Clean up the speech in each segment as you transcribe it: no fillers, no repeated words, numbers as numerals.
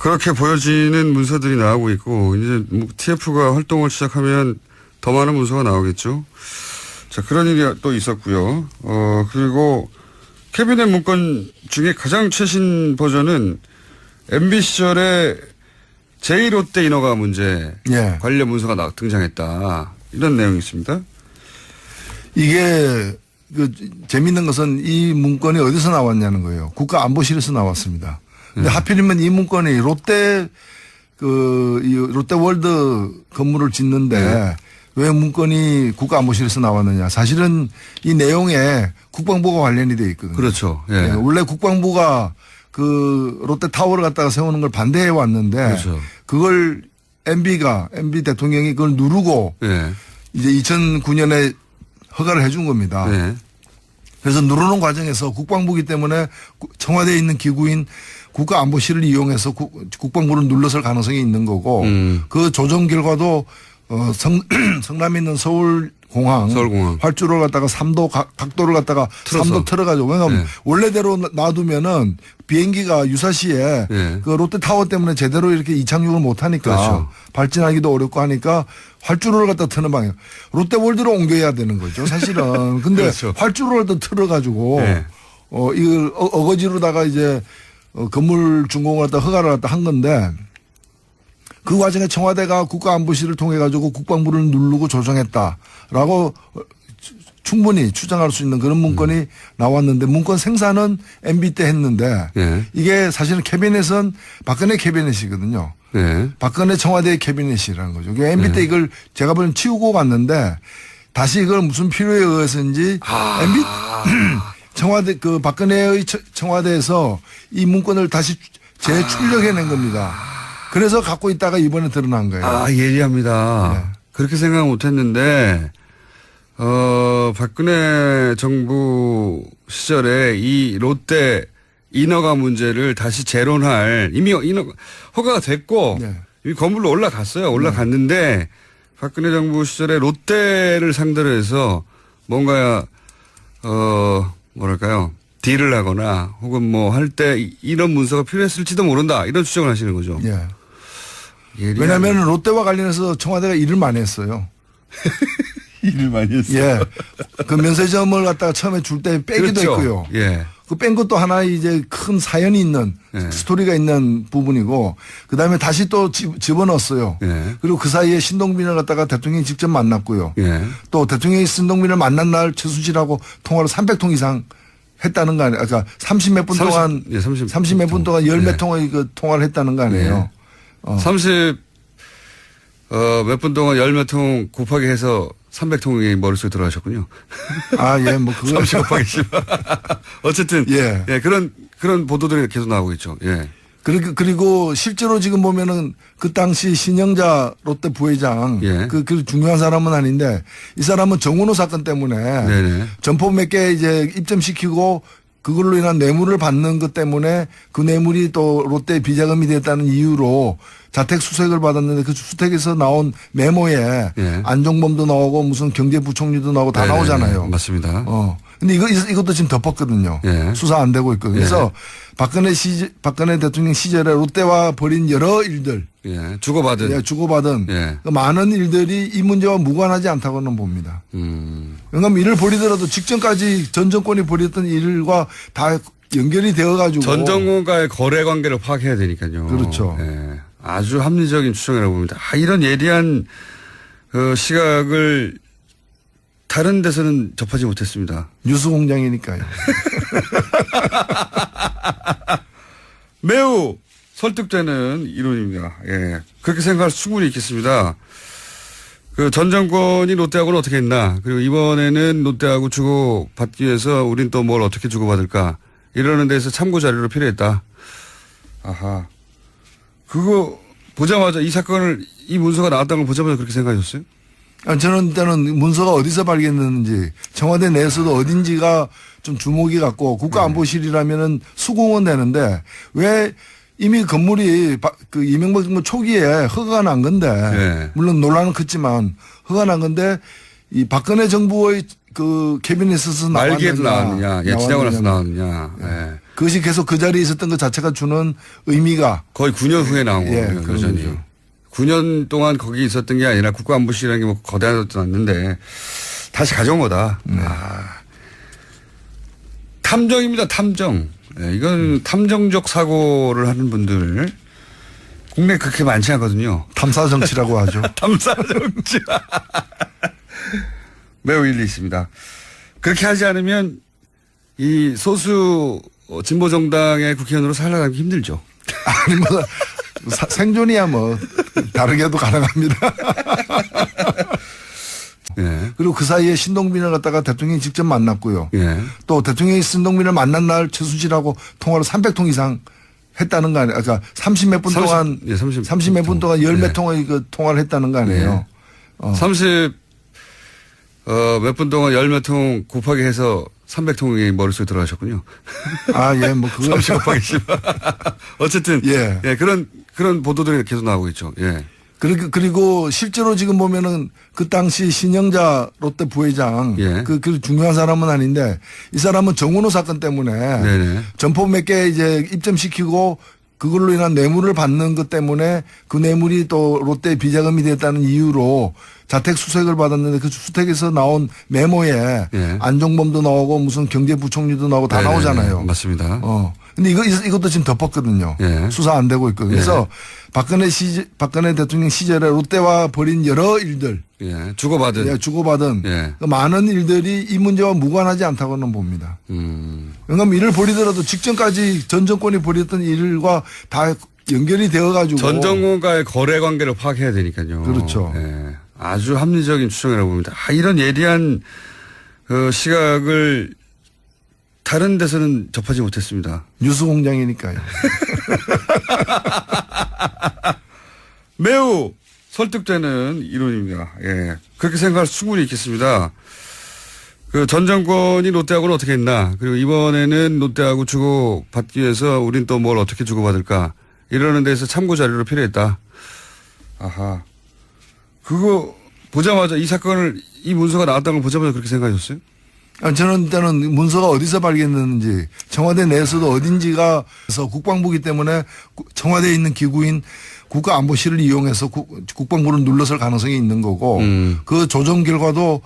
그렇게 보여지는 문서들이 나오고 있고 이제 TF가 활동을 시작하면 더 많은 문서가 나오겠죠. 자, 그런 일이 또 있었고요. 그리고 캐비넷 문건 중에 가장 최신 버전은 MB 시절에 제1롯데 인허가 문제 예. 관련 문서가 등장했다. 이런 내용이 있습니다. 이게 재밌는 것은 이 문건이 어디서 나왔냐는 거예요. 국가안보실에서 나왔습니다. 근데 하필이면 이 문건이 이 롯데월드 건물을 짓는데 왜 문건이 국가안보실에서 나왔느냐. 사실은 이 내용에 국방부가 관련이 되어 있거든요. 그렇죠. 예. 원래 국방부가 롯데타워를 갖다가 세우는 걸 반대해 왔는데 그렇죠. 그걸 MB 대통령이 그걸 누르고 예. 이제 2009년에 허가를 해준 겁니다. 예. 그래서 누르는 과정에서 국방부기 때문에 청와대에 있는 기구인 국가안보실을 이용해서 국방부를 눌렀을 가능성이 있는 거고 그 조정 결과도 성남에 있는 서울공항 활주로를 갖다가 3도 각도를 갖다가 틀어서. 3도 틀어가지고 왜냐하면 원래대로 놔두면은 비행기가 유사시에 그 롯데타워 때문에 제대로 이렇게 이착륙을 못하니까 그렇죠. 발진하기도 어렵고 하니까 활주로를 갖다 트는 방향. 롯데월드로 옮겨야 되는 거죠 사실은. 근데 그렇죠. 활주로를 또 틀어가지고 이걸 어거지로다가 이제 건물 준공을 갖다 허가를 갖다 한 건데 그 과정에 청와대가 국가안보실을 통해 가지고 국방부를 누르고 조정했다라고 충분히 추정할 수 있는 그런 문건이 나왔는데 문건 생산은 MB 때 했는데 이게 사실은 캐비넷은 박근혜 캐비넷이거든요. 박근혜 청와대 캐비넷이라는 거죠. MB 때 이걸 제가 보면 치우고 갔는데 다시 이걸 무슨 필요에 의해서인지 MB 청와대 박근혜의 청와대에서 이 문건을 다시 재출력해낸 겁니다. 그래서 갖고 있다가 이번에 드러난 거예요. 예리합니다. 그렇게 생각 못 했는데, 박근혜 정부 시절에 이 롯데 인허가 문제를 다시 재론할, 이미 허가가 됐고, 이미 건물로 올라갔어요. 올라갔는데, 박근혜 정부 시절에 롯데를 상대로 해서 뭔가, 뭐랄까요. 딜을 하거나 혹은 뭐 할 때 이런 문서가 필요했을지도 모른다. 이런 주장을 하시는 거죠. 왜냐하면 롯데와 관련해서 청와대가 일을 많이 했어요. 일을 많이 했어요. 그 면세점을 갖다가 처음에 줄 때 빼기도 그렇죠. 했고요. 그 뺀 것도 하나 이제 큰 사연이 있는 스토리가 있는 부분이고 그다음에 다시 또 집어넣었어요. 그리고 그 사이에 신동빈을 갖다가 대통령이 직접 만났고요. 또 대통령이 신동빈을 만난 날 최순실하고 통화를 300통 이상 했다는 거 아니에요. 그러니까 30 몇 분 동안 30 몇 분 동안 10몇 통의 그 통화를 했다는 거 아니에요. 30 몇 분 동안 10몇 통 곱하기 해서 300통이 머릿속에 들어가셨군요. 뭐 그거 30 곱하기 10. 어쨌든 그런 보도들이 계속 나오고 있죠. 그리고 실제로 지금 보면은 그 당시 신영자 롯데 부회장 그 중요한 사람은 아닌데 이 사람은 정은호 사건 때문에 점포 몇 개 이제 입점시키고 그걸로 인한 뇌물을 받는 것 때문에 그 뇌물이 또 롯데 비자금이 됐다는 이유로 자택 수색을 받았는데 그 수색에서 나온 메모에 안종범도 나오고 무슨 경제부총리도 나오고 다 나오잖아요. 맞습니다. 근데 이것도 지금 덮었거든요. 수사 안 되고 있거든요. 그래서 박근혜 대통령 시절에 롯데와 벌인 여러 일들. 주고받은. 그 많은 일들이 이 문제와 무관하지 않다고는 봅니다. 왜냐하면 이를 벌이더라도 직전까지 전 정권이 벌였던 일과 다 연결이 되어가지고. 전 정권과의 거래 관계를 파악해야 되니까요. 그렇죠. 아주 합리적인 추정이라고 봅니다. 이런 예리한 시각을 다른 데서는 접하지 못했습니다. 뉴스 공장이니까요. 매우 설득되는 이론입니다. 그렇게 생각할 수 충분히 있겠습니다. 전 정권이 롯데하고는 어떻게 했나. 그리고 이번에는 롯데하고 주고받기 위해서 우린 또 뭘 어떻게 주고받을까. 이러는 데서 참고 자료로 필요했다. 그거 보자마자 이 문서가 나왔다는 걸 보자마자 그렇게 생각하셨어요? 저는 일단은 문서가 어디서 발견됐는지 청와대 내에서도 어딘지가 좀 주목이 갔고 국가안보실이라면은 수긍은 되는데 왜 이미 건물이 이명박 정부 초기에 허가가 난 건데 물론 논란은 컸지만 허가가 난 건데 이 박근혜 정부의 그 캐비넷에서 말기에도 나왔느냐. 나왔느냐. 예, 지나고 나서 나왔느냐. 예. 그것이 계속 그 자리에 있었던 것 자체가 주는 의미가 거의 9년 후에 나온 예, 거예요. 그런 여전히. 거죠. 9년 동안 거기 있었던 게 아니라 국가안보실이라는 게 뭐 거대하지도 않는데 다시 가져온 거다. 탐정입니다. 탐정. 예, 이건 탐정적 사고를 하는 분들 국내에 그렇게 많지 않거든요. 탐사 정치라고 하죠. 탐사 정치. 매우 일리 있습니다. 그렇게 하지 않으면 이 소수 진보 정당의 국회의원으로 살아가기 힘들죠. 아니 뭐 생존이야 뭐 다르게도 가능합니다. 예. 그리고 그 사이에 신동빈을 갖다가 대통령이 직접 만났고요. 예. 또 대통령이 신동빈을 만난 날 최순실하고 통화를 300통 이상 했다는 거 아니에요. 그러니까 30몇 분 동안 예, 30 몇 분 동안 10몇 통의 그 통화를 했다는 거 아니에요. 몇 분 동안 10몇 통 곱하기 해서 300통이 머릿속에 들어가셨군요. 아, 예, 뭐 그거 30 곱하기 10. 어쨌든 예. 예, 그런 보도들이 계속 나오고 있죠. 예. 그리고 실제로 지금 보면은 그 당시 신영자 롯데 부회장 예. 그 중요한 사람은 아닌데 이 사람은 정은호 사건 때문에 네네. 점포 몇 개 이제 입점시키고 그걸로 인한 뇌물을 받는 것 때문에 그 뇌물이 또 롯데 비자금이 됐다는 이유로 자택 수색을 받았는데 그 수색에서 나온 메모에 예. 안종범도 나오고 무슨 경제부총리도 나오고 다 네네네. 나오잖아요. 맞습니다. 근데 이것도 지금 덮었거든요. 예. 수사 안 되고 있거든요. 그래서 박근혜 대통령 시절에 롯데와 벌인 여러 일들. 예. 주고받은. 주고받은 예. 그 많은 일들이 이 문제와 무관하지 않다고는 봅니다. 왜냐하면 이를 벌이더라도 직전까지 전 정권이 벌였던 일과 다 연결이 되어가지고. 전 정권과의 거래 관계를 파악해야 되니까요. 그렇죠. 예. 아주 합리적인 추정이라고 봅니다. 이런 예리한 그 시각을 다른 데서는 접하지 못했습니다. 뉴스 공장이니까요. 매우 설득되는 이론입니다. 예. 그렇게 생각할 수 충분히 있겠습니다. 그 전 정권이 롯데하고는 어떻게 했나. 그리고 이번에는 롯데하고 주고받기 위해서 우린 또 뭘 어떻게 주고받을까. 이러는 데서 참고 자료로 필요했다. 아하. 그거 보자마자 이 사건을 이 문서가 나왔다는 걸 보자마자 그렇게 생각하셨어요? 저는 일단은 문서가 어디서 발견됐는지 청와대 내에서도 어딘지가 그래서 국방부기 때문에 청와대에 있는 기구인 국가안보실을 이용해서 국방부를 눌러설 가능성이 있는 거고 그 조정 결과도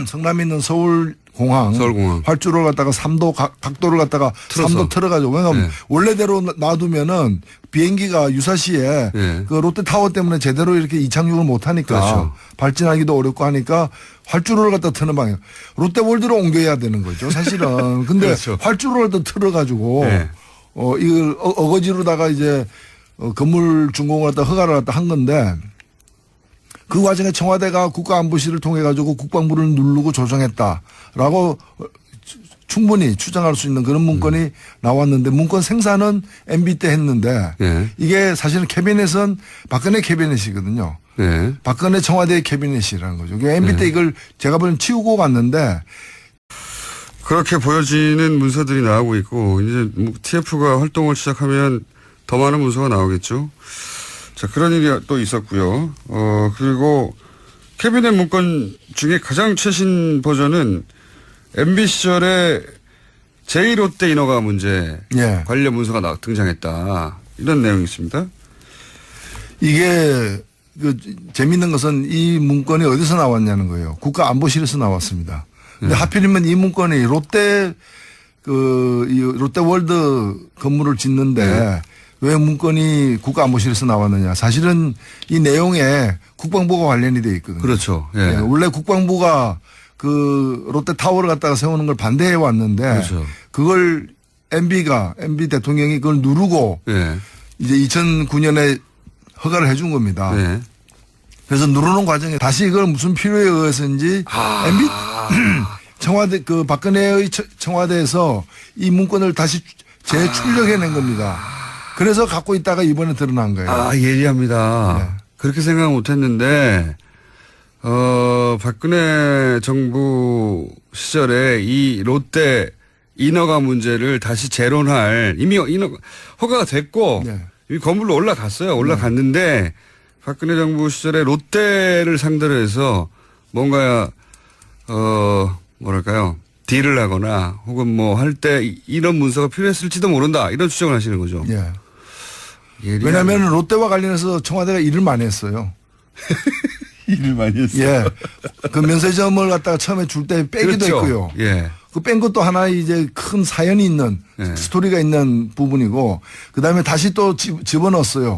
성남에 있는 서울공항 활주로를 갖다가 3도 각도를 갖다가 틀어서. 3도 틀어가지고 왜냐하면 네. 원래대로 놔두면은 비행기가 유사시에 네. 그 롯데타워 때문에 제대로 이렇게 이착륙을 못하니까 그렇죠. 발진하기도 어렵고 하니까 활주로를 갖다 트는 방향. 롯데월드로 옮겨야 되는 거죠 사실은. 근데 그렇죠. 활주로를 또 틀어가지고 네. 이걸 어거지로다가 이제 건물 준공을 갖다 허가를 갖다 한 건데 그 과정에 청와대가 국가안보실을 통해 가지고 국방부를 누르고 조정했다라고 충분히 추정할 수 있는 그런 문건이 나왔는데 문건 생산은 MB 때 했는데 네. 이게 사실은 캐비넷은 박근혜 캐비넷이거든요. 네. 박근혜 청와대 캐비넷이라는 거죠. MB 때 이걸 제가 보기엔 치우고 갔는데 그렇게 보여지는 문서들이 나오고 있고 이제 TF가 활동을 시작하면 더 많은 문서가 나오겠죠. 자, 그런 일이 또 있었고요. 그리고 캐비넷 문건 중에 가장 최신 버전은 MB 시절에 제1롯데 인허가 문제 예. 관련 문서가 등장했다. 이런 내용이 있습니다. 이게 재밌는 것은 이 문건이 어디서 나왔냐는 거예요. 국가안보실에서 나왔습니다. 근데 하필이면 이 문건이 롯데월드 건물을 짓는데 왜 문건이 국가안보실에서 나왔느냐. 사실은 이 내용에 국방부가 관련이 돼 있거든요. 그렇죠. 예. 원래 국방부가 그 롯데타워를 갖다가 세우는 걸 반대해 왔는데 그렇죠. 그걸 MB 대통령이 그걸 누르고 예. 이제 2009년에 허가를 해준 겁니다. 예. 그래서 누르는 과정에 다시 이걸 무슨 필요에 의해서인지 MB 청와대 박근혜의 청와대에서 이 문건을 다시 재출력해낸 겁니다. 그래서 갖고 있다가 이번에 드러난 거예요. 예리합니다. 네. 그렇게 생각 못 했는데, 박근혜 정부 시절에 이 롯데 인허가 문제를 다시 재론할, 이미 허가가 됐고, 네. 이미 건물로 올라갔어요. 올라갔는데, 네. 박근혜 정부 시절에 롯데를 상대로 해서 뭔가, 뭐랄까요. 딜을 하거나 혹은 뭐 할 때 이런 문서가 필요했을지도 모른다. 이런 추정을 하시는 거죠. 예. 왜냐하면 롯데와 관련해서 청와대가 일을 많이 했어요. 일을 많이 했어요. 예. 그 면세점을 갖다가 처음에 줄 때 빼기도 그렇죠. 했고요. 예. 그 뺀 것도 하나의 이제 큰 사연이 있는 예. 스토리가 있는 부분이고 그다음에 다시 또 집어넣었어요.